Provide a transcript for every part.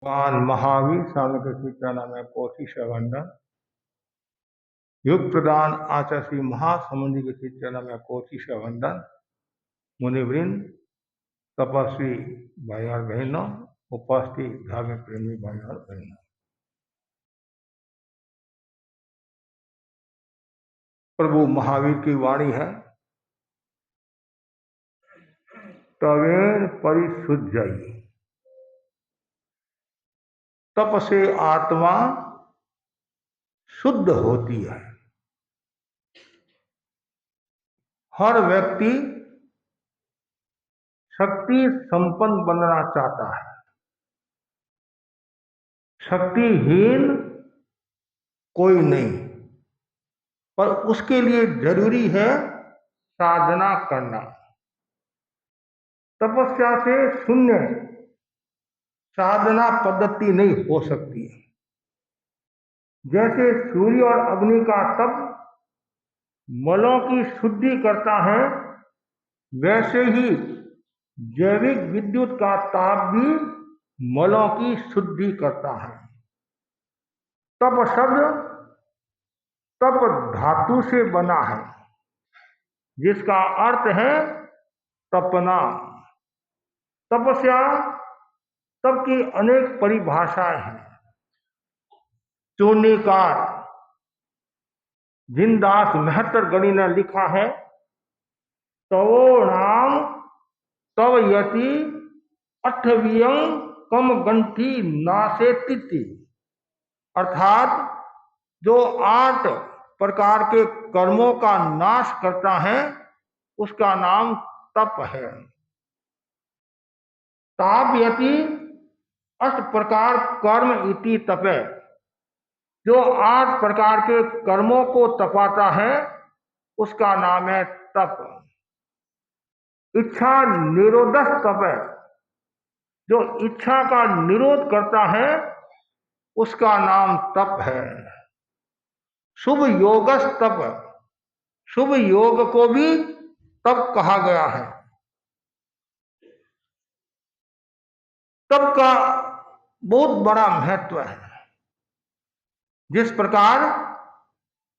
भगवान महावीर स्वामी के कीर्तन में कोशिश वंदन युग प्रदान आचार्य श्री महासमुद्री के कीर्तन में कोशिश वंदन मुनिवृंद तपस्वी भाई और बहनों उपस्थित धर्म प्रेमी भाई और बहनों, प्रभु महावीर की वाणी है, तवेन परिशुद्ध जाइए। तप से आत्मा शुद्ध होती है। हर व्यक्ति शक्ति संपन्न बनना चाहता है। शक्तिहीन कोई नहीं, पर उसके लिए जरूरी है साधना करना। तपस्या से शून्य साधना पद्धति नहीं हो सकती। जैसे सूर्य और अग्नि का तप मलों की शुद्धि करता है, वैसे ही जैविक विद्युत का ताप भी मलों की शुद्धि करता है। तप शब्द तप धातु से बना है, जिसका अर्थ है तपना। तपस्या तप की अनेक परिभाषाएं हैं। चूर्णिकार जिनदास महत्तर गणि ने लिखा है, तवो नाम तव यति अठवियं कम गंठी नासेति। अर्थात जो 8 प्रकार के कर्मों का नाश करता है उसका नाम तप है। तापयति 8 प्रकार कर्म इति तपे। जो 8 प्रकार के कर्मों को तपाता है उसका नाम है तप। इच्छा निरोधक तप है। जो इच्छा का निरोध करता है उसका नाम तप है। शुभ योगस तप। शुभ योग को भी तप कहा गया है। तप का बहुत बड़ा महत्व है। जिस प्रकार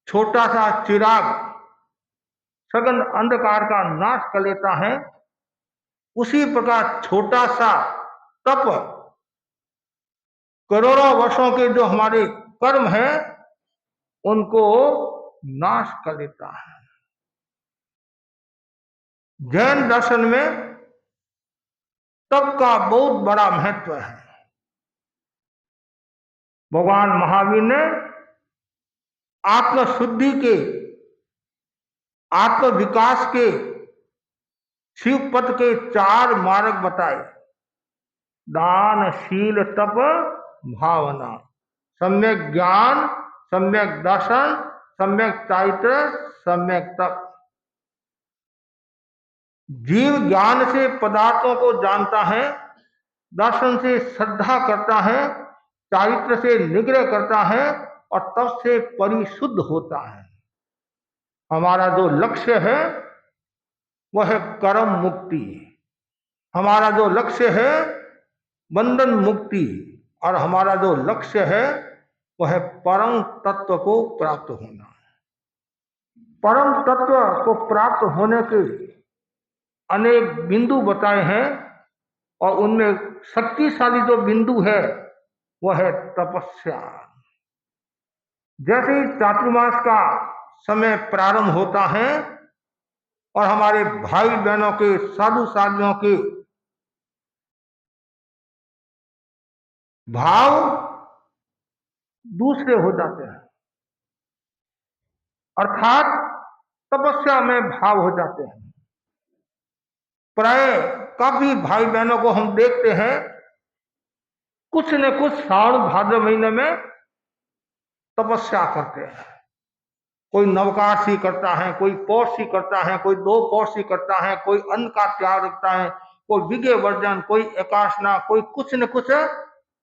छोटा सा चिराग सघन अंधकार का नाश कर लेता है, उसी प्रकार छोटा सा तप करोड़ों वर्षों के जो हमारे कर्म हैं उनको नाश कर देता है। जैन दर्शन में तप का बहुत बड़ा महत्व है। भगवान महावीर ने आत्मशुद्धि के, आत्म विकास के, शिव पथ के 4 मार्ग बताए। दान, शील, तप, भावना। सम्यक ज्ञान, सम्यक दर्शन, सम्यक चारित्र, सम्यक तप। जीव ज्ञान से पदार्थों को जानता है, दर्शन से श्रद्धा करता है, चारित्र से निग्रह करता है और तप से परिशुद्ध होता है। हमारा जो लक्ष्य है वह है कर्म मुक्ति। हमारा जो लक्ष्य है बंधन मुक्ति, और हमारा जो लक्ष्य है वह है परम तत्व को प्राप्त होना। परम तत्व को प्राप्त होने के अनेक बिंदु बताए हैं, और उनमें शक्तिशाली जो बिंदु है वह है तपस्या। जैसे ही चातुर्मास का समय प्रारंभ होता है और हमारे भाई बहनों के, साधु साधियों के भाव दूसरे हो जाते हैं, अर्थात तपस्या में भाव हो जाते हैं। प्राय काफी भाई बहनों को हम देखते हैं, कुछ न कुछ सावन भाद्र महीने में तपस्या करते हैं। कोई नवकाशी करता है, कोई पौषी करता है, कोई 2 पौषी करता है, कोई अन्न का त्याग रखता है, कोई विज्ञ वर्जन, कोई एकाशना, कोई कुछ न कुछ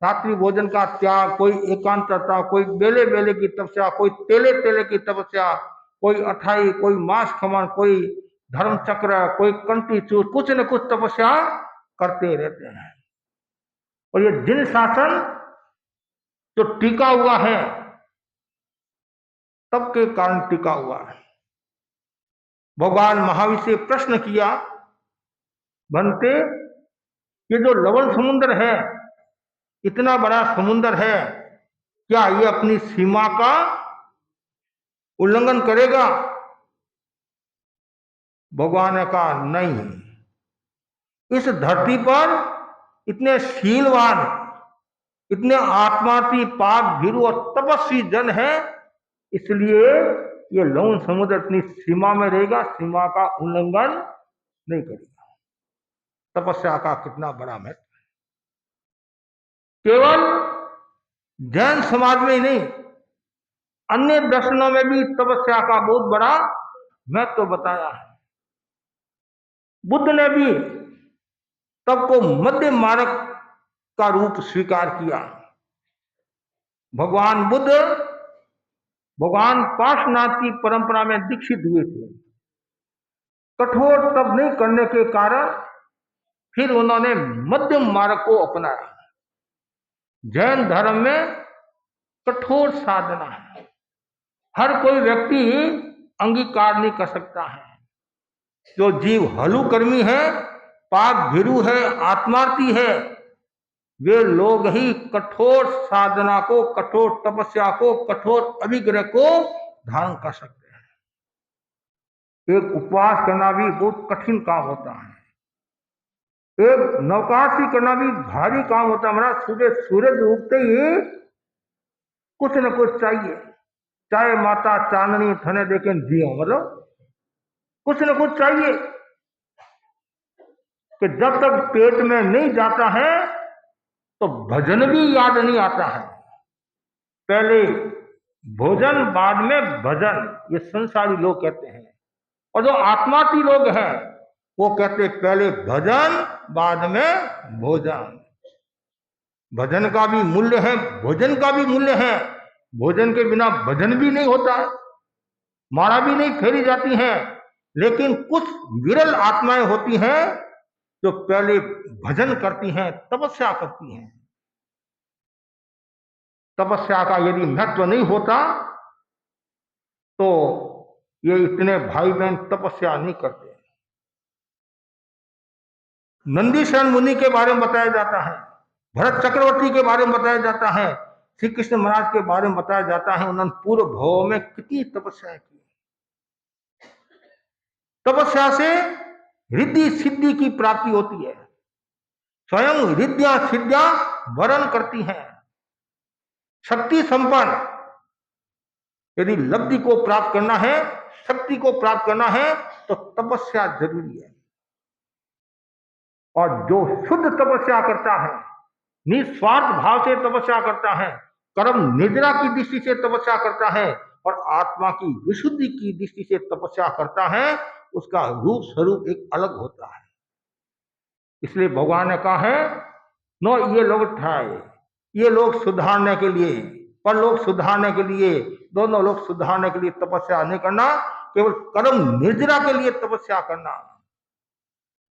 रात्रि भोजन का त्याग, कोई एकांतता, कोई बेले बेले की तपस्या, कोई तेले तेले की तपस्या, कोई अठाई, कोई मास खमन, कोई धर्म चक्र, कोई कंठी चूर, कुछ न कुछ तपस्या करते रहते हैं। और ये जिन शासन जो टिका हुआ है तब के कारण टिका हुआ है। भगवान महावीर से प्रश्न किया, बनते ये जो लवण समुद्र है, इतना बड़ा समुद्र है, क्या ये अपनी सीमा का उल्लंघन करेगा? भगवान ने कहा नहीं, इस धरती पर इतने शीलवान, इतने आत्मार्थी, पाक, भीरु और तपस्वी जन है, इसलिए ये लवण समुद्र अपनी सीमा में रहेगा, सीमा का उल्लंघन नहीं करेगा। तपस्या का कितना बड़ा महत्व! केवल जैन समाज में ही नहीं, अन्य दर्शनों में भी तपस्या का बहुत बड़ा महत्व बताया है। बुद्ध ने भी तप को मध्य मार्ग का रूप स्वीकार किया। भगवान बुद्ध भगवान पार्श्वनाथ की परंपरा में दीक्षित हुए थे। कठोर तप नहीं करने के कारण फिर उन्होंने मध्यम मार्ग को अपनाया। जैन धर्म में कठोर साधना है, हर कोई व्यक्ति अंगीकार नहीं कर सकता है। जो जीव हलुकर्मी है, पाक भीरु है, आत्मार्थी है, वे लोग ही कठोर साधना को, कठोर तपस्या को, कठोर अभिग्रह को धारण कर सकते हैं। एक उपवास करना भी बहुत कठिन काम होता है, एक नौकाशी करना भी भारी काम होता है। हमारा सुबह सूरज उगते ही कुछ न कुछ चाहिए, चाहे माता चांदनी थने देखे जियो, मतलब कुछ न कुछ चाहिए कि जब तक पेट में नहीं जाता है तो भजन भी याद नहीं आता है। पहले भोजन बाद में भजन, ये संसारी लोग कहते हैं। और जो आत्मार्थी लोग हैं वो कहते पहले भजन बाद में भोजन। भजन का भी मूल्य है, भोजन का भी मूल्य है। भोजन के बिना भजन भी नहीं होता है, माला भी नहीं फेरी जाती है। लेकिन कुछ विरल आत्माएं होती हैं जो पहले भजन करती हैं, तपस्या करती हैं। तपस्या का यदि महत्व नहीं होता तो ये इतने भाई बहन तपस्या नहीं करते। नंदीश्वर मुनि के बारे में बताया जाता है, भरत चक्रवर्ती के बारे में बताया जाता है, श्री कृष्ण महाराज के बारे में बताया जाता है। उन्होंने पूर्व भाव में कितनी तपस्या की। तपस्या से रिद्धि सिद्धि की प्राप्ति होती है। स्वयं रिद्धियां सिद्धियां वर्ण करती हैं। शक्ति संपन्न यदि लब्धि को प्राप्त करना है, शक्ति को प्राप्त करना है तो तपस्या जरूरी है। और जो शुद्ध तपस्या करता है, निस्वार्थ भाव से तपस्या करता है, कर्म निद्रा की दृष्टि से तपस्या करता है और आत्मा की विशुद्धि की दृष्टि से तपस्या करता है, उसका रूप स्वरूप एक अलग होता है। इसलिए भगवान ने कहा है, नो ये लोग ठाए, ये लोग सुधारने के लिए, पर लोग सुधारने के लिए, दोनों लोग सुधारने के लिए तपस्या नहीं करना, केवल कर्म निर्जरा के लिए तपस्या करना।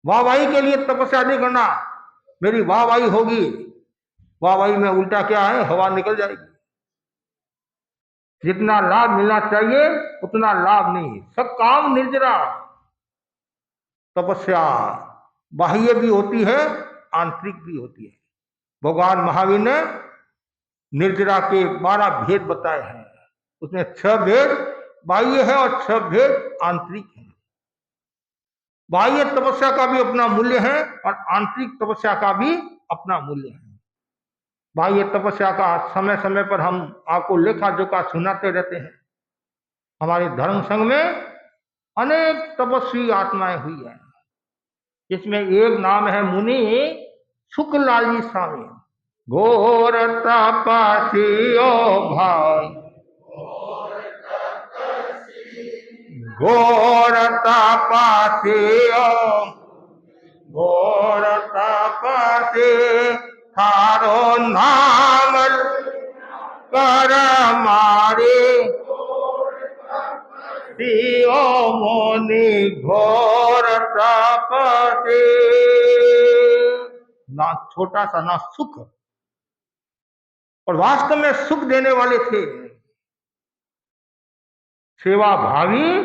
वाहवाही के लिए तपस्या नहीं करना, मेरी वाहवाही होगी, वाहवाही में उल्टा क्या है, हवा निकल जाएगी। जितना लाभ मिलना चाहिए उतना लाभ नहीं, सब काम निर्जरा। तपस्या बाह्य भी होती है, आंतरिक भी होती है। भगवान महावीर ने निर्जरा के 12 भेद बताए हैं। उसमें 6 भेद बाह्य है और 6 भेद आंतरिक है। बाह्य तपस्या का भी अपना मूल्य है और आंतरिक तपस्या का भी अपना मूल्य है। बाह्य तपस्या का समय समय पर हम आपको लेखा जोखा सुनाते रहते हैं। हमारे धर्म संघ में अनेक तपस्वी आत्माएं हुई हैं। इसमें एक नाम है मुनि सुखलाल जी स्वामी। घोर तपस्वियो भाई, घोर तपस्वियो, घोर तपस्वी थारो नाम कर मारे, शिव मुनि घोर तपस्वी। ना छोटा सा ना सुख, और वास्तव में सुख देने वाले थे। सेवा भावी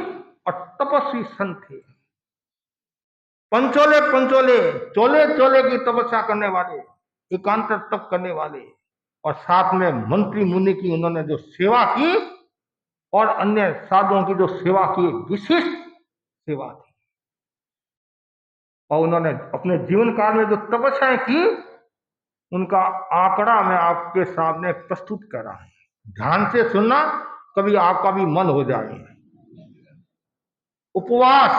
और तपस्वी संत थे। पंचोले पंचोले, चोले चोले की तपस्या करने वाले, एकांत तप करने वाले, और साथ में मंत्री मुनि की उन्होंने जो सेवा की और अन्य साधुओं की जो सेवा की, विशिष्ट सेवा थी। और उन्होंने अपने जीवन काल में जो तपस्याएं की, उनका आंकड़ा मैं आपके सामने प्रस्तुत कर रहा हूं। ध्यान से सुनना, कभी आपका भी मन हो जाए। उपवास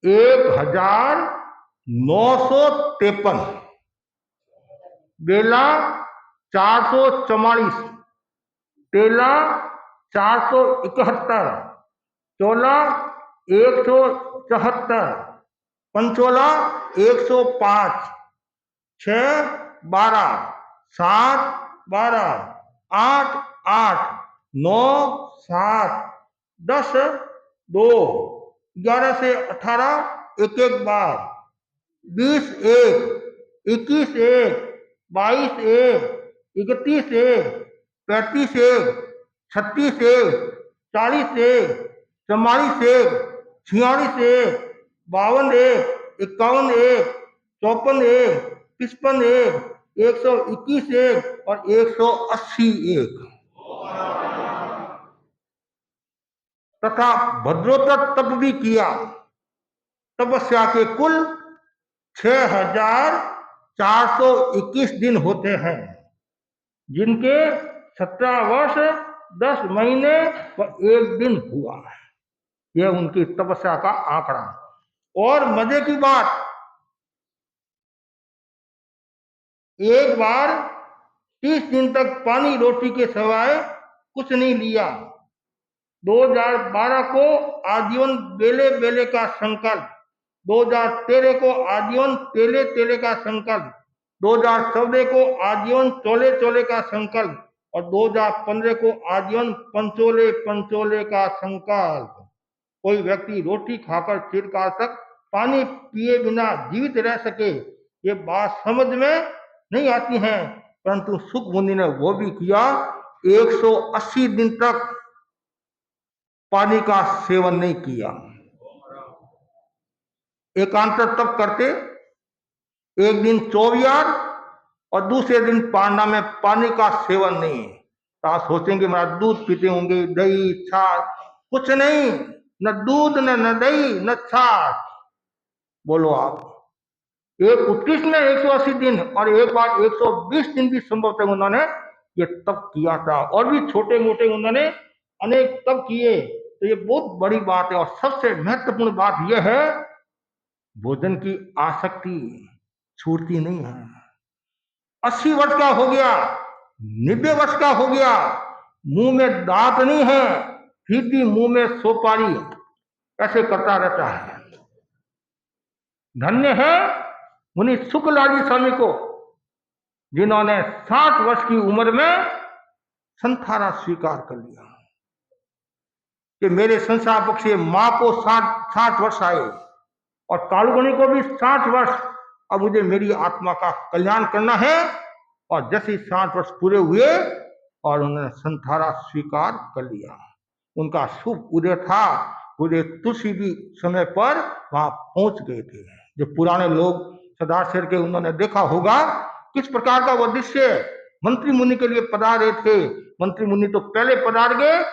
1953, बेला 444, तेला 471, चोला 174, पंचोला 105, 6 12, 7 12, 8 8, 9 7, 10 2, 11 से 18 एक एक बार, 20 1, 21 1, 22 1, 31 1, 35 1, 36 1, 40 1, 44 1, 46 1, 52 1, 51 1, 54 1, 55 1, 121 1 और 180 1, तथा भद्रोत्तर तप भी किया। तपस्या के कुल 6421 दिन होते हैं, जिनके 17 वर्ष 10 महीने व 1 दिन हुआ। यह उनकी तपस्या का आंकड़ा। और मजे की बात, एक बार 30 दिन तक पानी रोटी के सिवाय कुछ नहीं लिया। 2012 को आजीवन बेले बेले का संकल्प, 2013 को आजीवन तेले तेले का संकल्प, 2014 को आजीवन चोले चोले का संकल्प और 2015 को आजीवन पंचोले पंचोले का संकल्प। कोई व्यक्ति रोटी खाकर चिरकाल तक पानी पिए बिना जीवित रह सके, ये बात समझ में नहीं आती है, परंतु सुख मुनि ने वो भी किया। 180 दिन तक पानी का सेवन नहीं किया। एकांत तप करते, एक दिन चौवियार और दूसरे दिन पांडा में पानी का सेवन नहीं। तो आप सोचेंगे मेरा दूध पीते होंगे, दही छाछ, कुछ नहीं, न दूध न दही न छाछ। बोलो आप, एक उत्कृष्ट में 180 दिन और एक बार 120 दिन भी संभवतः उन्होंने ये तप किया था। और भी छोटे मोटे उन्होंने अनेक तप किए। तो ये बहुत बड़ी बात है। और सबसे महत्वपूर्ण बात यह है, भोजन की आसक्ति छूटती नहीं है। 80 वर्ष का हो गया, 90 वर्ष का हो गया, मुंह में दांत नहीं है, फिर भी मुंह में सोपारी ऐसे करता रहता है। धन्य है मुनि शुक्लादि स्वामी को, जिन्होंने 60 वर्ष की उम्र में संथारा स्वीकार कर लिया कि मेरे संसार पक्ष से मां को 60 वर्ष आए और कालुगुणी को भी 60 वर्ष। अब मुझे मेरी आत्मा का कल्याण करना है। और जैसे 60 वर्ष पूरे हुए और उन्होंने संथारा स्वीकार कर लिया। उनका शुभ उदय था। उदय तुलसी भी समय पर वहां पहुंच गए थे। जो पुराने लोग सरदार शेर के, उन्होंने देखा होगा किस प्रकार का वो दृश्य मंत्री मुनि के लिए पधारे थे। मंत्री मुनि तो पहले पधार गए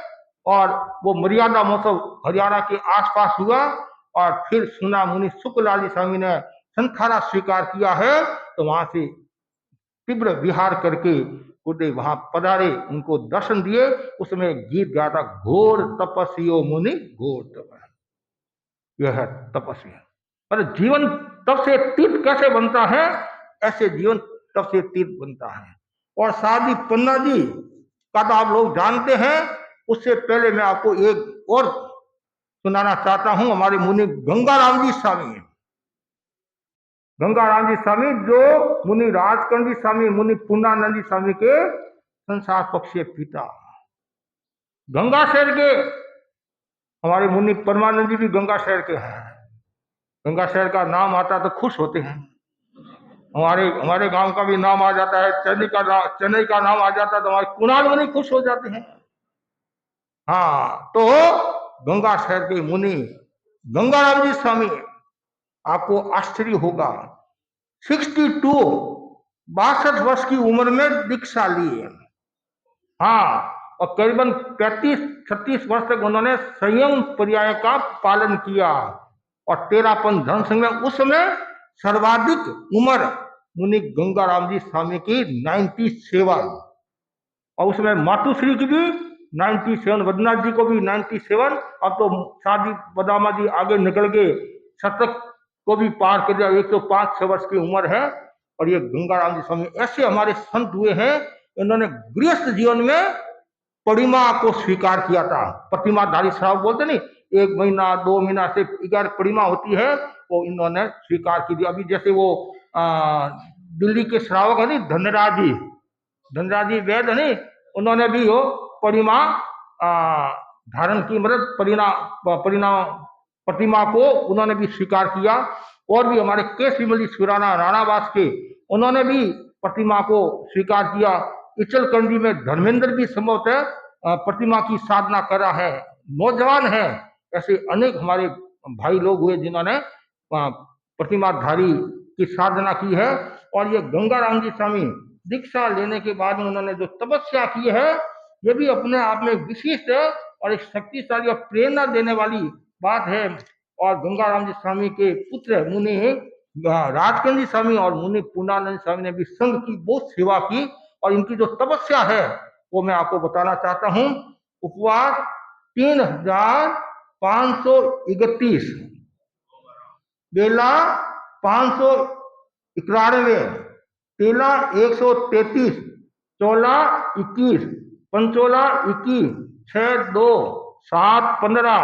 और वो मर्यादा महोत्सव हरियाणा के आसपास हुआ और फिर सुना मुनि शुक्लादि स्वामी ने संथारा स्वीकार किया है, तो वहां से तीव्र विहार करके उदय वहां पधारे, उनको दर्शन दिए। उसमें गीत गाया था, घोर तपस्वियो मुनि घोर तप। यह है तपस्वी। पर जीवन तप से तीर्थ कैसे बनता है, ऐसे जीवन तप से तीर्थ बनता है। और साधी पन्ना जी का तो आप लोग जानते हैं। उससे पहले मैं आपको एक और सुनाना चाहता हूं। हमारे मुनि गंगाराम जी स्वामी, गंगाराम जी स्वामी जो मुनि राजकंडी स्वामी, मुनि पूर्णानंद जी स्वामी के संसार पक्षीय पिता। गंगा शहर के हमारे मुनि परमानंद जी भी गंगा शहर के हैं। गंगा शहर का नाम आता तो खुश होते हैं। हमारे हमारे गांव का भी नाम आ जाता है, चेन्नई का नाम आ जाता है तो हमारे कुणाल मुनि खुश हो जाते हैं। हाँ, तो गंगा शहर के मुनि गंगाराम जी स्वामी, आपको आश्चर्य होगा, 62 62 वर्ष की उम्र में दीक्षा ली। हाँ, और करीबन 35-36 वर्ष तक उन्होंने संयम पर्याय का पालन किया। और तेरापन धर्म संघ में उस समय सर्वाधिक उम्र मुनि गंगाराम जी स्वामी की 97, और उसमें मातुश्री की भी 97, बद्रीनाथ जी को भी 97। अब तो शादी बदामा जी आगे निकल गए, शतक को भी पार कर दिया, 105 वर्ष की उम्र है। और ये गंगाराम जी स्वामी ऐसे हमारे संत हुए हैं, इन्होंने गृहस्थ जीवन में परिमा को स्वीकार किया था। प्रतिमाधारी श्रावक बोलते नहीं, 1 महीना 2 महीना से 11 परिमा होती है, वो इन्होंने स्वीकार की थी। अभी जैसे वो दिल्ली के श्रावक है नहीं, धनराज जी वैद है नहीं, उन्होंने भी वो परिमा धारण की, मतलब प्रतिमा को उन्होंने भी स्वीकार किया। और भी हमारे केस विमली सुराना राणावास के, उन्होंने भी प्रतिमा को स्वीकार किया। इचलकरंजी में धर्मेंद्र भी संभवतः प्रतिमा की साधना कर रहा है, नौजवान है। ऐसे अनेक हमारे भाई लोग हुए जिन्होंने प्रतिमाधारी की साधना की है। और ये गंगाराम जी स्वामी दीक्षा लेने के बाद में उन्होंने जो तपस्या की है, ये भी अपने आप में विशिष्ट और एक शक्तिशाली और प्रेरणा देने वाली बात है। और गंगाराम जी स्वामी के पुत्र मुनि राजकन जी स्वामी और मुनि पूर्णानंद स्वामी ने भी संघ की बहुत सेवा की। और इनकी जो तपस्या है वो मैं आपको बताना चाहता हूं। उपवास 3531, बेला 591, तेला 133, चोला 21, पंचोला 21, 6 2 7 15,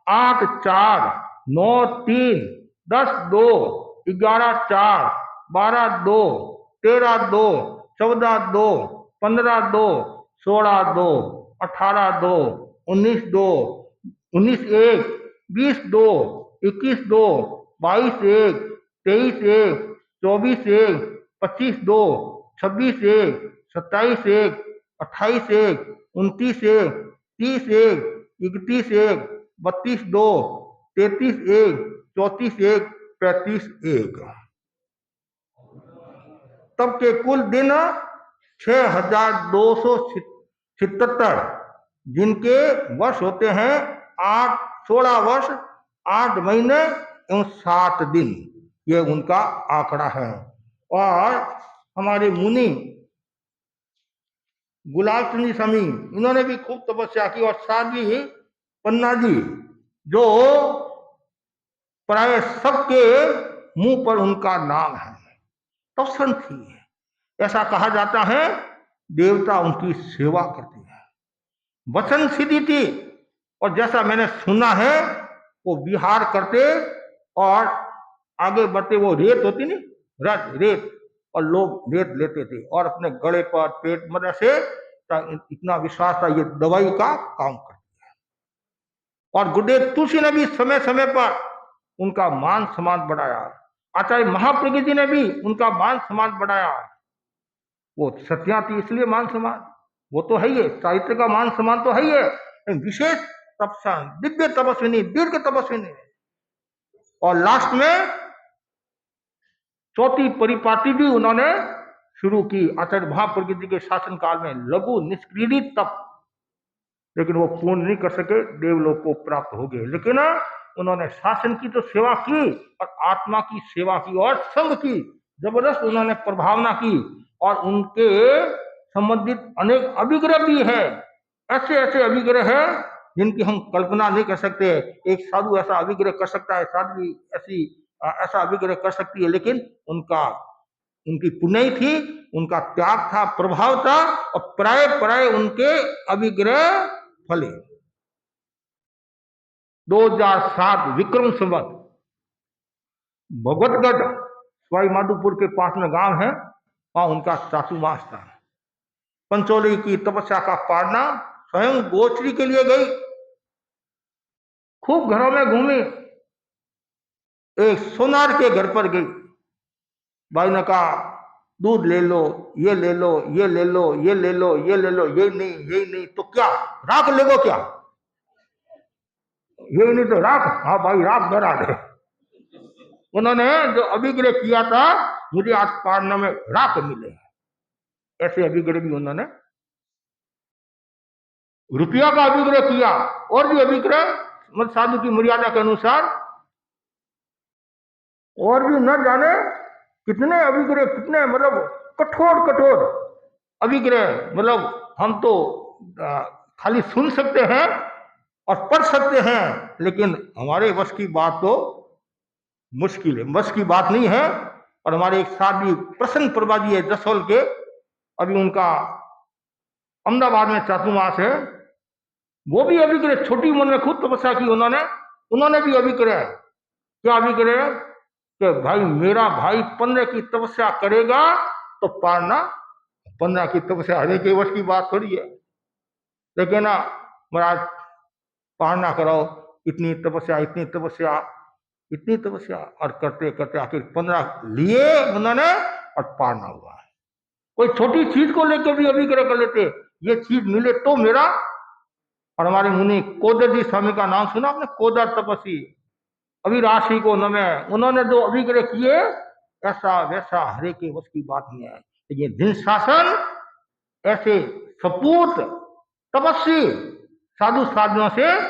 8 4 9 3, 10 2, 11 4, 12 2, 13 2, 14 2, 15 2, 16 2, 18 2, 19 2, 19 1, 20 2, 21 2, 22 1, 23 1, 24 1, 25 2, 26 1, 27 1, 28 1, 29 1, 30 1, 31 1, 32 2, 33 1, 34 1, 35 1। तब के कुल दिन 6277, जिनके वर्ष होते हैं 16 वर्ष 8 महीने एवं 7 दिन, ये उनका आंकड़ा है। और हमारे मुनि गुलाब चंद स्वामी, इन्होंने भी खूब तपस्या की। और साध्वी पन्ना जी, जो प्राय सबके मुंह पर उनका नाम है, तपस्वी थी। ऐसा कहा जाता है देवता उनकी सेवा करते हैं, वचन सिद्धि थी। और जैसा मैंने सुना है वो विहार करते और आगे बढ़ते, वो रेत होती नहीं, रेत, और लोग रेत लेते थे और अपने गले पर पेट में से, इतना विश्वास था ये दवाई का काम करती है। और गुरुदेव तुलसी ने भी समय समय पर उनका मान सम्मान बढ़ाया। आचार्य महाप्रज्ञ जी ने भी उनका मान सम्मान बढ़ाया। वो सत्या थी इसलिए मान सम्मान, वो तो है ही है, साहित्य का मान सम्मान तो है ही है। विशेष तपस्या, दिव्य तपस्विनी, दीर्घ तपस्विनी। और लास्ट में चौथी परिपाटी भी उन्होंने शुरू की आचार्य महाप्रज्ञ जी के शासन काल में, लघु निष्क्रिय तप। लेकिन वो पूर्ण नहीं कर सके, देवलोक को प्राप्त हो गए। लेकिन उन्होंने शासन की तो सेवा की और आत्मा की सेवा की और संघ की जबरदस्त उन्होंने प्रभावना की। और उनके संबंधित अनेक अभिग्रह भी है, ऐसे ऐसे अभिग्रह है जिनकी हम कल्पना नहीं कर सकते। एक साधु ऐसा अभिग्रह कर सकता है, साधु ऐसी ऐसा अभिग्रह कर सकती है, लेकिन उनकी पुण्य थी, उनका त्याग था, प्रभाव था, और प्राय प्राय उनके अभिग्रह फले। 2007 विक्रम संवत भगवतगढ़ सवाई माधोपुर के पास में गांव है, वहां उनका चातुर्मास था। पंचोली की तपस्या का पारना, स्वयं गोचरी के लिए गई, खूब घरों में घूमी, एक सोनार के घर पर गई, भाई ने कहा दूध ले लो, ये ले लो, ये ले लो, ये ले लो, ये ले लो, यही नहीं तो क्या राख ले लो, क्या यही नहीं तो राख, हाँ भाई राख मेरा दे। उन्होंने जो अभिग्रह किया था, मुझे आज पारना में राख मिले, ऐसे अभिग्रह भी उन्होंने रुपया का अभिग्रह किया, और भी अभिग्रह मतलब साधु की मर्यादा के अनुसार, और भी न जाने कितने अभिग्रह, कितने मतलब कठोर कठोर अभिग्रह, मतलब हम तो खाली सुन सकते हैं और पढ़ सकते हैं, लेकिन हमारे वश की बात तो मुश्किल है, बस की बात नहीं है। और हमारे एक साथी प्रसन्न प्रभा जी है जसोल के, अभी उनका अहमदाबाद में चातुर्मास है, वो भी अभिग्रह छोटी उम्र में खुद तपस्या की उन्होंने भी अभिग्रह, क्या अभिग्रह कि भाई मेरा भाई 15 की तपस्या करेगा तो पारना, 15 की तपस्या हर एक वर्ष की बात थोड़ी है, लेकिन ना महाराज पारना कराओ, इतनी तपस्या इतनी तपस्या इतनी तपस्या, और करते करते आखिर 15 लिए उन्होंने और पारना हुआ है। कोई छोटी चीज को लेकर भी अभिग्रह कर लेते, ये चीज मिले तो मेरा। और हमारे मुनि कोदर जी स्वामी का नाम सुना आपने, कोदर तपस्वी अभिराशि को नमे, उन्होंने जो अभिग्रह किए ऐसा वैसा हरे के वश की बात नहीं है। लेकिन दिन शासन ऐसे सपूत तपस्वी साधु साधुओं से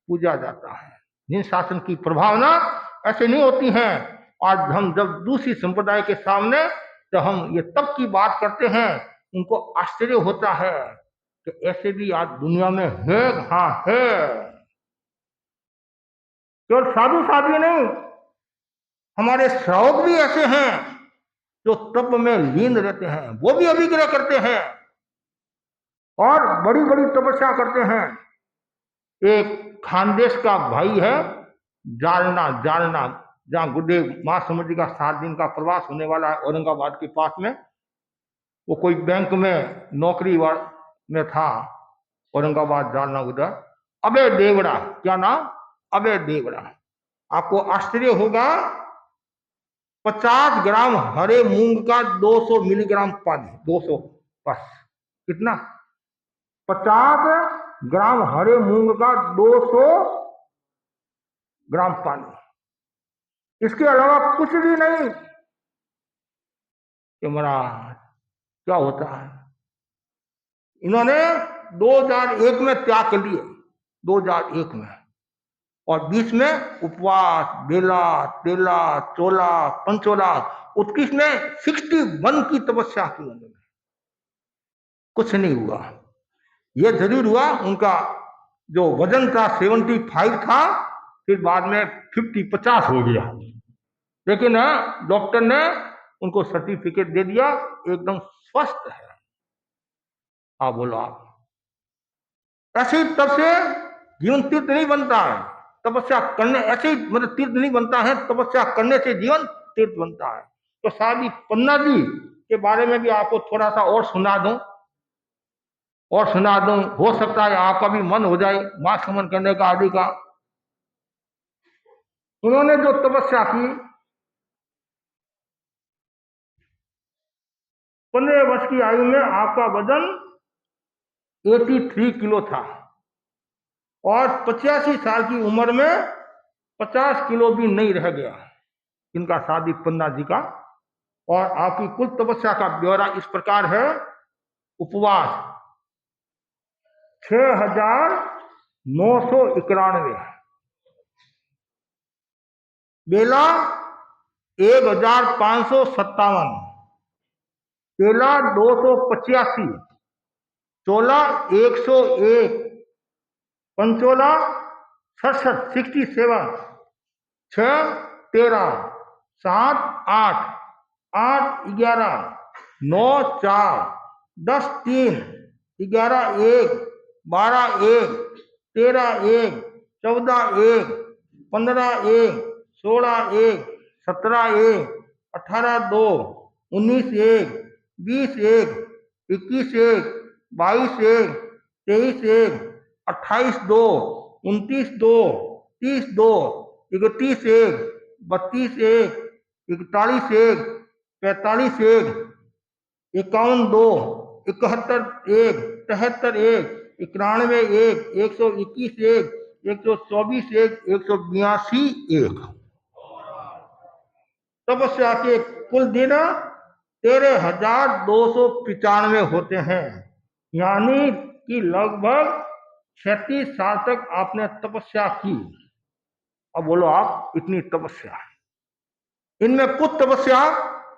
पूजा जाता है, दिन शासन की प्रभावना ऐसे नहीं होती है। आज हम जब दूसरी संप्रदाय के सामने तो हम ये तप की बात करते हैं, उनको आश्चर्य होता है कि ऐसे भी आज दुनिया में है, हाँ है। केवल साधु साध्वी नहीं, हमारे श्रावक भी ऐसे हैं जो तप में लीन रहते हैं, वो भी अभिग्रह करते हैं और बड़ी बड़ी तपस्या करते हैं। एक खानदेश का भाई है, जालना जहां गुरुदेव महासमुद्र जी का 7 दिन का प्रवास होने वाला है, औरंगाबाद के पास में। वो कोई बैंक में नौकरी में था, औरंगाबाद जालना उधर। अबे देवड़ा, क्या नाम, अबे देवड़ा। आपको आश्चर्य होगा, 50 ग्राम हरे मूंग का 200 मिलीग्राम पानी, 200 बस, कितना, 50 ग्राम हरे मूंग का 200 ग्राम पानी, इसके अलावा कुछ भी नहीं। कि महाराज क्या होता है, इन्होंने 2001 में त्याग कर लिए, 2001 में, और बीच में उपवास, बेला तेला चोला पंचोला उत्कृष्ट में 61 की तपस्या की उन्होंने, कुछ नहीं हुआ। यह जरूर हुआ, उनका जो वजन था 75 था, फिर बाद में 50 हो गया, लेकिन डॉक्टर ने उनको सर्टिफिकेट दे दिया, एकदम स्वस्थ है। हाँ बोलो आप, ऐसे तब से जीवन तीर्थ नहीं बनता है, तपस्या करने ऐसे ही मतलब तीर्थ नहीं बनता है, तपस्या करने से जीवन तीर्थ बनता है। तो साधी पन्ना जी के बारे में भी आपको थोड़ा सा और सुना दूं, हो सकता है आपका भी मन हो जाए मां समन करने का आदि का। उन्होंने जो तपस्या की, 15 वर्ष की आयु में आपका वजन 83 किलो था, और 85 साल की उम्र में 50 किलो भी नहीं रह गया इनका, साधी पन्ना जी का। और आपकी कुल तपस्या का ब्यौरा इस प्रकार है, उपवास 6,991, बेला 1,557, केला 285, चोला 101, पंचोला 67, 6 13, 7 8, 8 11, 9 4, 10 3, 11 1, 12 1, 13 1, 14 1, 15 1, 16 1, 17 1, 18 2, 19 1, 20 1, 21 1, 22 1, 23 1, 28 2, 29 2, 30 2, 31 1, 32 1, 41 1, 45 1, 51 2, 71 1, 73 1, 91 1, 121 1, 124 1, 182 1। तपस्या के कुल दिन 13,295 होते हैं, यानी कि लगभग 36 साल तक आपने तपस्या की। अब बोलो आप, इतनी तपस्या, इनमें कुछ तपस्या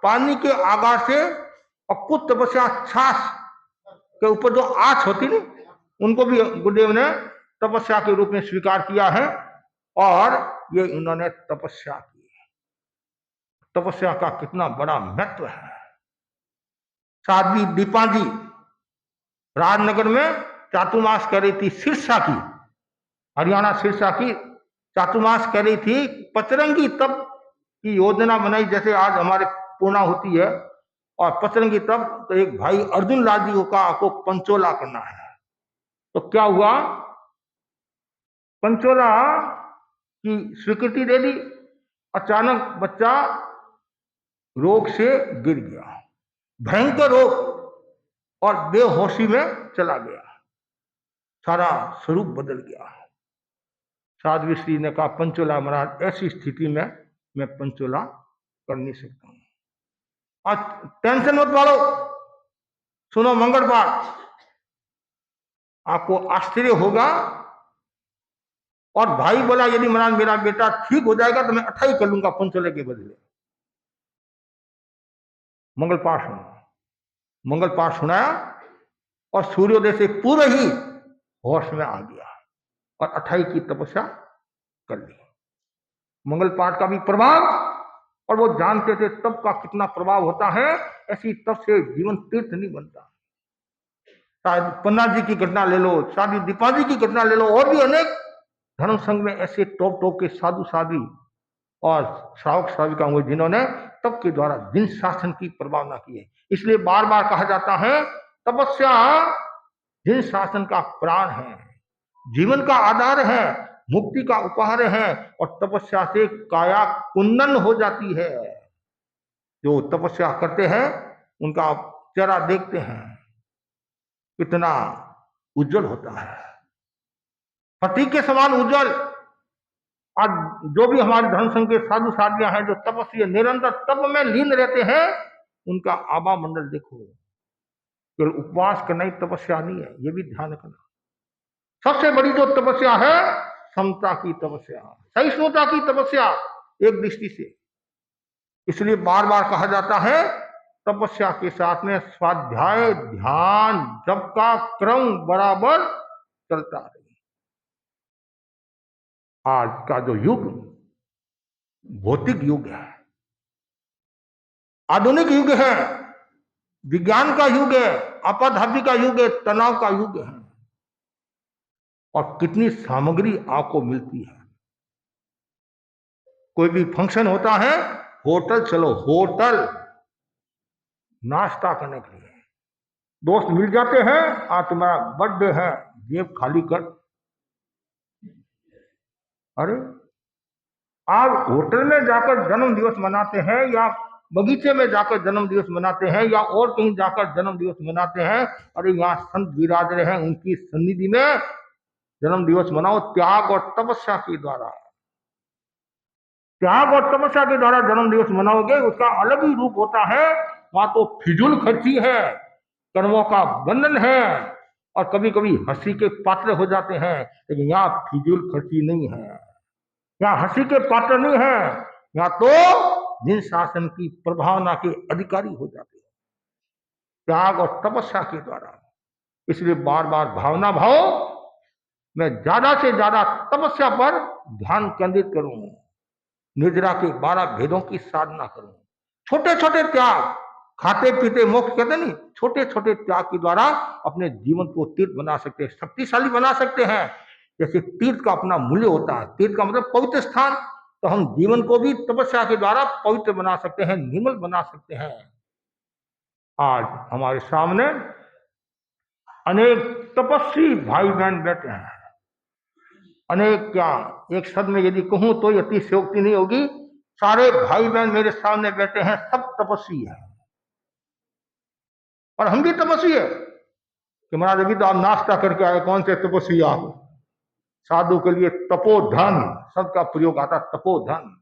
पानी के आगार से और कुछ तपस्या छाछ के ऊपर जो आँच होती नहीं, उनको भी गुरुदेव ने तपस्या के रूप में स्वीकार किया है, और ये उन्होंने तपस्या की। तपस्या का कितना बड़ा महत्व है। साध्वी दीपांजी राजनगर में चातुर्मास कर रही थी, सिरसा की, हरियाणा सिरसा की चातुर्मास कर रही थी। पचरंगी तप की योजना बनाई, जैसे आज हमारे पूर्णा होती है, और पचरंगी तप, तो एक भाई अर्जुन लाल जी का आपको पंचोला करना है। तो क्या हुआ, पंचोला की स्वीकृति दे दी। अचानक बच्चा रोग से गिर गया, भयंकर रोग, और बेहोशी में चला गया, सारा स्वरूप बदल गया। साध्वी श्री ने कहा, पंचोला महाराज, ऐसी स्थिति में मैं पंचोला कर नहीं सकता हूं। आज टेंशन मत वालो, सुनो मंगल पाठ, आपको आश्चर्य होगा। और भाई बोला, यदि महाराज मेरा बेटा ठीक हो जाएगा तो मैं 28 कर लूंगा पंचोले के बदले। मंगल पाठ सुना, मंगल पाठ सुनाया, और सूर्योदय से पूर्व ही होश में आ गया और 28 की तपस्या कर ली। मंगल पाठ का भी प्रभाव, और वो जानते थे तप का कितना प्रभाव होता है। ऐसी तप से जीवन तीर्थ नहीं बनता। शायद पन्ना जी की घटना ले लो, शादी दीपाजी की घटना ले लो, और भी अनेक धर्म संघ में ऐसे टॉप टॉप के साधु साधी और श्रावक श्राविका हुए जिन्होंने तप के द्वारा दिन शासन की प्रभावना की है। इसलिए बार बार कहा जाता है, तपस्या दिन शासन का प्राण है, जीवन का आधार है, मुक्ति का उपहार है, और तपस्या से काया कुंदन हो जाती है। जो तपस्या करते हैं उनका आप चेहरा देखते हैं, कितना उज्जवल होता है, पति के समान उज्जवल। आज जो भी हमारे धर्म संघ के साधु साधियां हैं, जो तपस्या निरंतर तप में लीन रहते हैं, उनका आभा मंडल देखो। केवल उपवास करना ही तपस्या नहीं है, ये भी ध्यान रखना। सबसे बड़ी जो तपस्या है, समता की तपस्या, सहिष्णुता की तपस्या, एक दृष्टि से। इसलिए बार बार कहा जाता है, तपस्या के साथ में स्वाध्याय, ध्यान, जप का क्रम बराबर चलता रहे। आज का जो युग भौतिक युग है, आधुनिक युग है, विज्ञान का युग है, आपाधापी का युग है, तनाव का युग है, और कितनी सामग्री आपको मिलती है। कोई भी फंक्शन होता है, होटल चलो, होटल नाश्ता करने के लिए दोस्त मिल जाते हैं, आज तुम्हारा बर्थडे है, जेब खाली कर। अरे आप होटल में जाकर जन्म दिवस मनाते हैं, या बगीचे में जाकर जन्म दिवस मनाते हैं, या और कहीं जाकर जन्म दिवस मनाते हैं। अरे यहाँ संत विराज रहे हैं, उनकी सन्निधि में जन्म दिवस मनाओ, त्याग और तपस्या के द्वारा। त्याग और तपस्या के द्वारा जन्म दिवस मनाओगे, उसका अलग ही रूप होता है। वहां तो फिजूल खर्ची है, कर्मों का बंधन है, और कभी कभी हंसी के पात्र हो जाते हैं। लेकिन यहाँ फिजूल खर्ची नहीं है, यहाँ हंसी के पात्र नहीं है, यहाँ तो जिन शासन की प्रभावना के अधिकारी हो जाते हैं, त्याग और तपस्या के द्वारा। इसलिए बार बार भावना भाव, मैं ज्यादा से ज्यादा तपस्या पर ध्यान केंद्रित करूं, निद्रा के 12 भेदों की साधना करूं, छोटे छोटे त्याग, खाते पीते मोक्ष कहते नहीं, छोटे छोटे त्याग के द्वारा अपने जीवन को तीर्थ बना सकते हैं, शक्तिशाली बना सकते हैं। जैसे तीर्थ का अपना मूल्य होता है, तीर्थ का मतलब पवित्र स्थान, तो हम जीवन को भी तपस्या के द्वारा पवित्र बना सकते हैं, निर्मल बना सकते हैं। आज हमारे सामने अनेक तपस्वी भाई बहन बैठे हैं, अनेक, क्या एक शब्द में यदि कहूं तो अतिशयोक्ति नहीं होगी, सारे भाई बहन मेरे सामने बैठे हैं, सब तपस्वी है और हम भी तपस्वी है कि महाराज अभी तो आप नाश्ता करके आए, कौन से तपस्वी आप? साधु के लिए तपोधन शब्द का प्रयोग आता, तपोधन।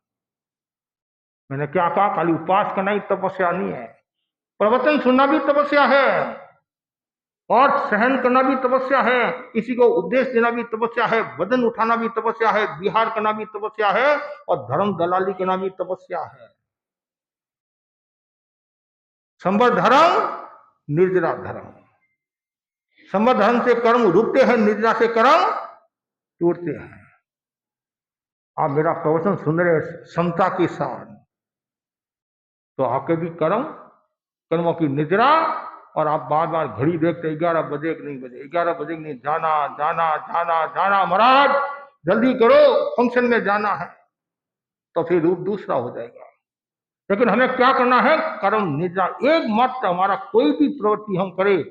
मैंने क्या कहा? खाली उपवास करना ही तपस्या नहीं है, प्रवचन सुनना भी तपस्या है, और सहन करना भी तपस्या है, किसी को उपदेश देना भी तपस्या है, वजन उठाना भी तपस्या है, विहार करना भी तपस्या है, और धर्म दलाली करना भी तपस्या है। संवर धर्म, निर्जरा धर्म। संवर धर्म से कर्म रुकते हैं, निर्जरा से कर्म टूटते हैं। आप मेरा प्रवचन सुन रहे समता के साथ, तो आपके भी कर्मों की निद्रा, और आप बार बार घड़ी देखते 11 बजे कि नहीं बजे, 11 बजे कि नहीं, जाना जाना जाना जाना, महाराज जल्दी करो फंक्शन में जाना है, तो फिर रूप दूसरा हो जाएगा। लेकिन हमें क्या करना है? कर्म निद्रा। एकमात्र हमारा कोई भी प्रवृत्ति हम करें,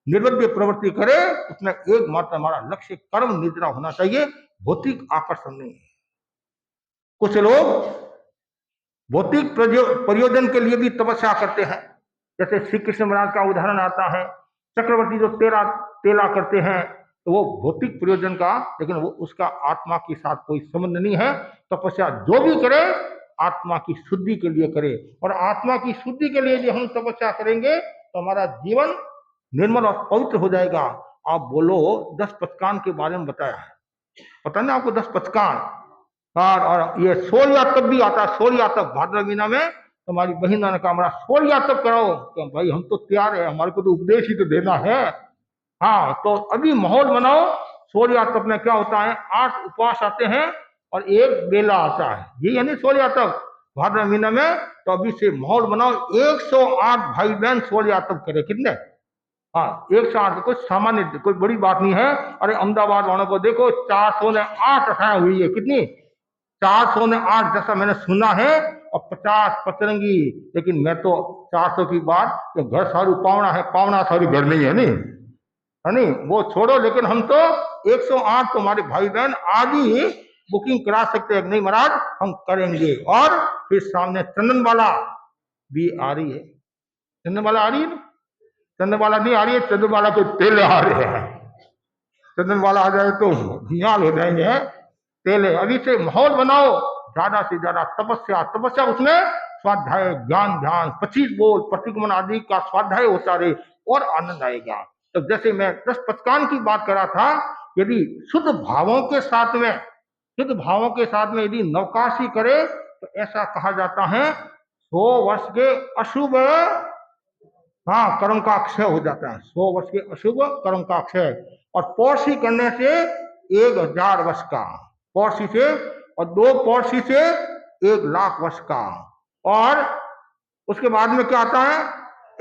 निर्बद्ध प्रवृत्ति करें, उसमें एकमात्र हमारा लक्ष्य कर्म निद्रा होना चाहिए, भौतिक आकर्षण नहीं। कुछ लोग भौतिक प्रयोजन के लिए भी तपस्या करते हैं, जैसे श्री कृष्ण महाराज का उदाहरण आता है। चक्रवर्ती जो तेला करते हैं, तो वो भौतिक प्रयोजन का, लेकिन वो उसका आत्मा के साथ कोई संबंध नहीं है। तपस्या जो भी करे आत्मा की शुद्धि के लिए करे, और आत्मा की शुद्धि के लिए जो हम तपस्या करेंगे तो हमारा जीवन निर्मल और पवित्र हो जाएगा। आप बोलो 10 पचकान के बारे में बताया है, पता नहीं आपको 10 पचकान? और ये सोलिया तब भी आता है, सोलिया तब भाद्र महीना में तुम्हारी बहन ने कहा हमारा सोलिया तब कराओ, तो भाई हम तो तैयार है, हमारे को तो उपदेश ही तो देना है। हाँ, तो अभी माहौल बनाओ। सोलिया तब में क्या होता है? 8 उपवास आते हैं और 1 बेला आता है, ये यानी सोलिया तब भाद्र महीना में। तो अभी से माहौल बनाओ, 108 भाई बहन सोलिया तब करे। कितने? हाँ, 108, कुछ सामान्य कोई बड़ी बात नहीं है। अरे अहमदाबाद वालों को देखो, 408 अठाएं हुई है। कितनी? 408 जैसा मैंने सुना है, और 50 पचरंगी। लेकिन मैं तो 400 की बात, तो घर सारू पावना है, पावना सारू घर नहीं है, नहीं है, नहीं, वो छोड़ो। लेकिन हम तो 108 तो हमारे भाई बहन आज ही बुकिंग करा सकते हैं, नहीं महाराज हम करेंगे। और फिर सामने चंदनवाला भी आ रही है, चंदनवाला आ रही है, चंदनवाला नहीं आ रही है, चंदनवाला तो तेल आ रहे हैं। चंदनवाला आ जाए तो ध्यान हो जाएंगे तेले। अभी से माहौल बनाओ, ज्यादा से ज्यादा तपस्या। तपस्या उसमें स्वाध्याय, ज्ञान, ध्यान, 25 बोल, प्रतिक्रमण आदि का स्वाध्याय होता रहे और आनंद आएगा। तो जैसे मैं 10 पचकान की बात कर रहा था, यदि शुद्ध भावों के साथ में, शुद्ध भावों के साथ में यदि नवकाशी करे, तो ऐसा कहा जाता है 100 वर्ष के अशुभ, हाँ, कर्म का अक्षय हो जाता है। 100 वर्ष के अशुभ कर्म का अक्षय। और पौर्षी करने से 1000 वर्ष का, पौर्षी से, और 2 पौर्षी से 1,00,000 वर्ष का। और उसके बाद में क्या आता है?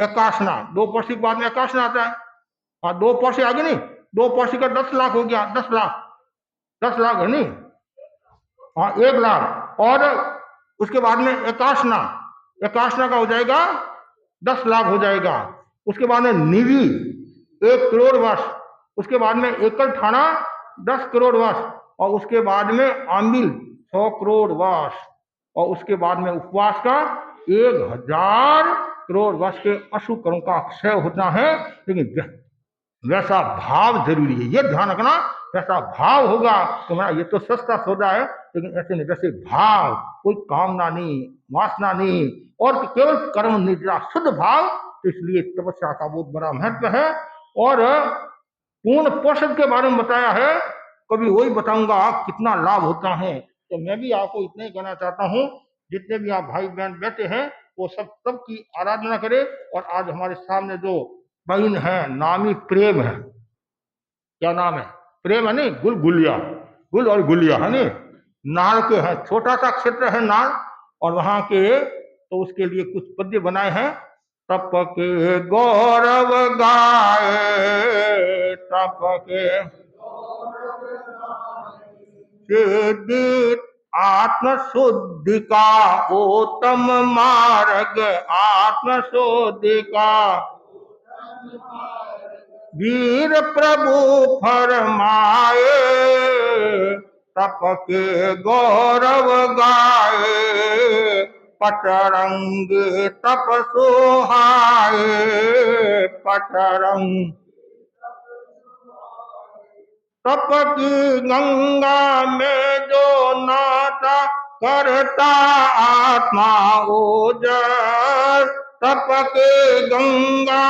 एकाशना। 2 पौर्षी के बाद में एकाशना आता है। हाँ, 2 पौर्षी आगे नहीं, 2 पौर्षी का 10 लाख हो गया, 10 लाख, 10 लाख है नहीं, हाँ 1,00,000। और उसके बाद में एकाशना, एकाशना का हो जाएगा 10 लाख हो जाएगा। उसके बाद में निवि 1 करोड़ वर्ष। उसके बाद में एकल ठाना 10 करोड़ वर्ष। और उसके बाद में आमिल 100 करोड़ वर्ष। और उसके बाद में उपवास का 1000 करोड़ वर्ष के अशुभ कर्म का अक्षय होता है। लेकिन वैसा भाव जरूरी है, ये ध्यान रखना। वैसा भाव होगा तो मेरा ये तो सस्ता सौदा है, लेकिन ऐसे नहीं, जैसे भाव, कोई कामना नहीं, वासना नहीं, और केवल कर्म निद्रा, शुद्ध भाव। तो इसलिए तपस्या का बहुत बड़ा महत्व है। और पूर्ण पोषण के बारे में बताया है, कभी वही बताऊंगा कितना लाभ होता है। तो मैं भी आपको इतना ही कहना चाहता हूँ, जितने भी आप भाई बहन बैठे हैं वो सब की आराधना करें। और आज हमारे सामने जो बहन है, नामी प्रेम है, क्या नाम है? प्रेम है नहीं, गुलिया, गुल और गुलिया है नहीं, नाड़ के है, छोटा सा क्षेत्र है नाड़। और वहां के तो उसके लिए कुछ पद्य बनाए हैं। तप के गौरव गाए, तप के सिद्धि, आत्म शुद्धि का उत्तम मार्ग, आत्म शुद्धि का वीर प्रभु फरमाए। तप के गौरव गाए, पचरंगी तप सुहाए, पचरंग तप की गंगा में जो नाता करता आत्मा ओजर, तप के गंगा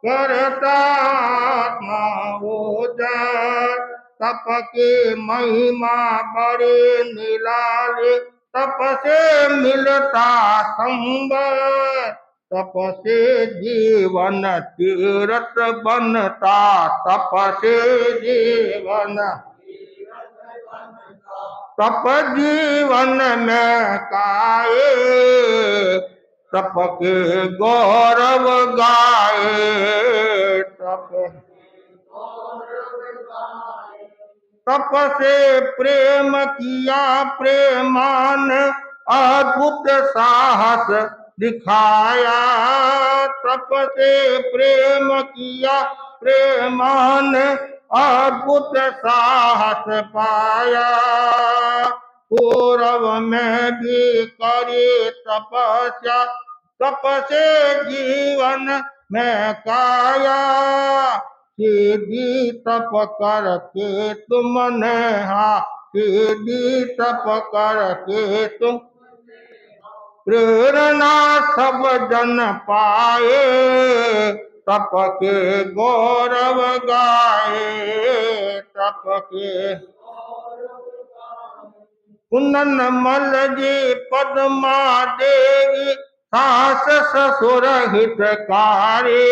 करता आत्मा ओजर, तप की महिमा बड़े निराले, तप से मिलता संबर, तप से जीवन तीर्थ बनता, तप से जीवन तप जीवन में काए, तप के गौरव गाए, तप से प्रेम किया प्रेमान, अद्भुत साहस दिखाया, तप से प्रेम किया प्रेमान, अद्भुत साहस पाया, पूर्व में भी करे तपस्या, तप से जीवन में काया, सीधी तप करके तुमने सीधी तप करके तुम प्रेरणा सब जन पाए, तप के गौरव गाए, तप के कुंदन मल जी पद्मा देवी सास ससुर हितकारी,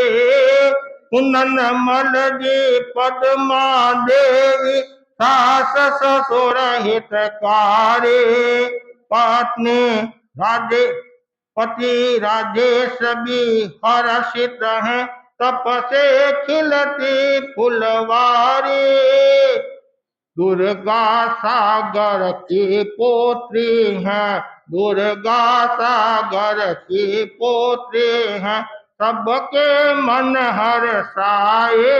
कुंदन मल जी पद्मा देवी सास ससुर हितकारी, पत्नी राजे पति राजेश भी हर्षित हैं, तप से खिलती फुलवारी, दुर्गा सागर की पोत्री हैं, दुर्गा सागर की पोत्री हैं, सबके मन हर्षाए,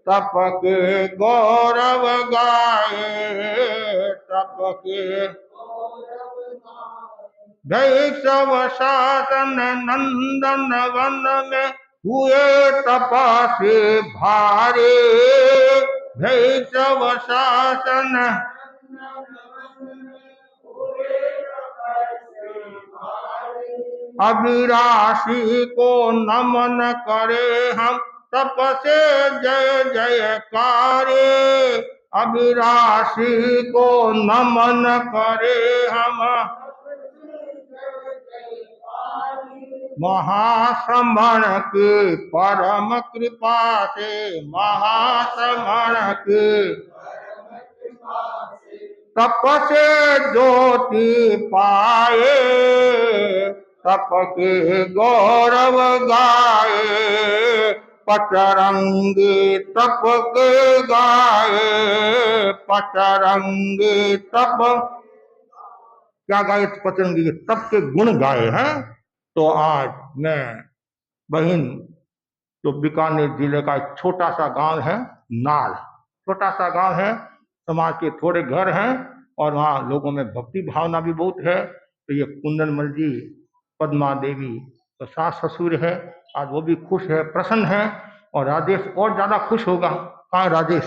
तप के गौरव गाए, तप के वैष्णव शासन नंदन वन में हुए तपस्वी भारी, वैष्णव शासन अभिलाषी को नमन करे हम, तप से जय जयकारे, अभिलाषी को नमन करे हम, महाश्रमण की परम कृपा से, महाश्रमण की तप से ज्योति पाए, तप के गौरव गाए, पचरंगी तप के गाए, पचरंगी तप क्या गाए, पचरंगी के तप के गुण गाए हैं। तो आज मैं बहन जो बीकानेर जिले का एक छोटा सा गांव है नाल, छोटा सा गांव है, समाज के थोड़े घर हैं और वहाँ लोगों में भक्ति भावना भी बहुत है। तो ये कुंदनमल जी पद्मा देवी तो सास ससुर है, आज वो भी खुश है, प्रसन्न है, और राजेश और ज्यादा खुश होगा। कहाँ है राजेश?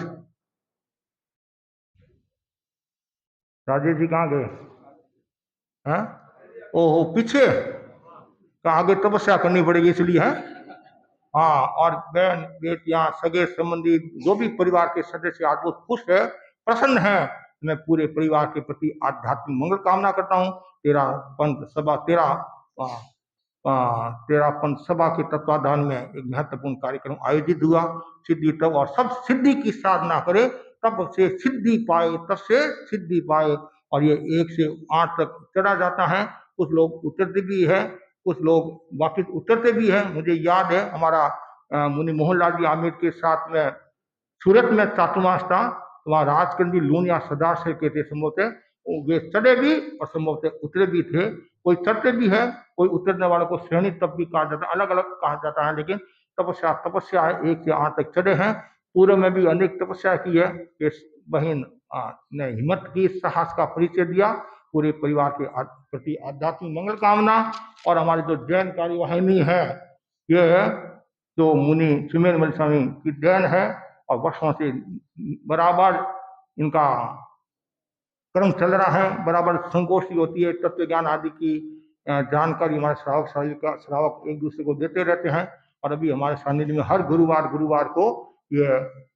राजेश जी कहाँ गए हैं? ओहो पीछे का, आगे तपस्या करनी पड़ेगी इसलिए है। हाँ, और बहन बेटियां सगे संबंधी जो भी परिवार के सदस्य आज वो खुश है, प्रसन्न है। मैं पूरे परिवार के प्रति आध्यात्मिक मंगल कामना करता हूँ। तेरा पंथ सभा तेरा पंथ सभा के तत्वाधान में एक महत्वपूर्ण कार्यक्रम आयोजित हुआ। सिद्धि तब, और सब सिद्धि की साधना करे तब से सिद्धि पाए, तब से सिद्धि पाए। और ये 1 से 8 तक चढ़ा जाता है। कुछ लोग उतरते भी है, कुछ लोग वापिस उतरते भी हैं। मुझे याद है हमारा मुनि मोहनलाल जी आमिर के साथ में सूरत में चातुर्मास था, तो वहाँ राजकंदी लूनिया सदा से कहते संभवतः वे चढ़े भी और संभवतः उतरे भी थे। कोई चढ़ते भी है, कोई उतरने वालों को श्रेणी तप भी कहा जाता है, अलग अलग कहा जाता है। लेकिन तपस्या तपस्या है, 1 से 8 तक चढ़े हैं। पूर्व में भी अनेक तपस्या की है। इस बहन ने हिम्मत की, साहस का परिचय दिया। पूरे परिवार के प्रति आध्यात्मिक मंगल कामना। और हमारी जो जैन कार्यवाहिनी है, ये जो मुनि सुमेरमल स्वामी की देन है, और वर्षों से बराबर इनका क्रम चल रहा है। बराबर संगोष्ठी होती है, तत्व ज्ञान आदि की जानकारी हमारे श्रावक एक दूसरे को देते रहते हैं। और अभी हमारे सानिध्य में हर गुरुवार को ये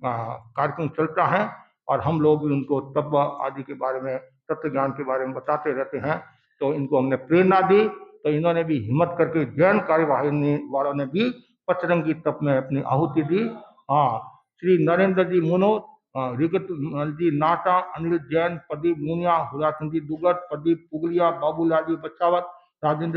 कार्यक्रम चलता है, और हम लोग भी उनको तत्व आदि के बारे में, तत्व ज्ञान के बारे में बताते रहते हैं। तो इनको हमने प्रेरणा दी, तो इन्होंने भी हिम्मत करके जैन कार्यवाहिनी वालों ने भी पचरंगी तप में अपनी आहुति दी। हाँ, श्री नरेंद्र जी मुनोद, रिगत जी नाटा, अनिल जैन, प्रदीप मुनिया, हुलाचंद जी दुगत, प्रदीप पुगलिया, बाबूलाल जी बच्चावत, राजेंद्र